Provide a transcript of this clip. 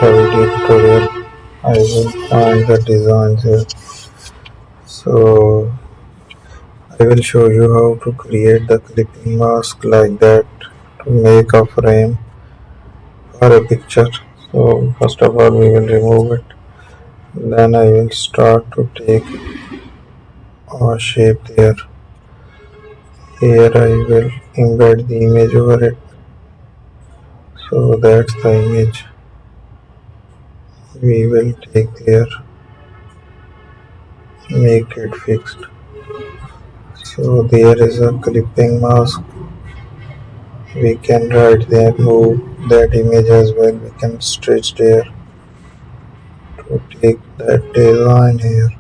a video tutorial. I will find the designs here. So I will show you how to create the clipping mask like that to make a frame or a picture. So first of all we will remove it. Then I will start to take a shape there. Here I will embed the image over it. So that's the image we will take there, make it fixed. So there is a clipping mask. We can right there move that image as well. We can stretch there to take that design here.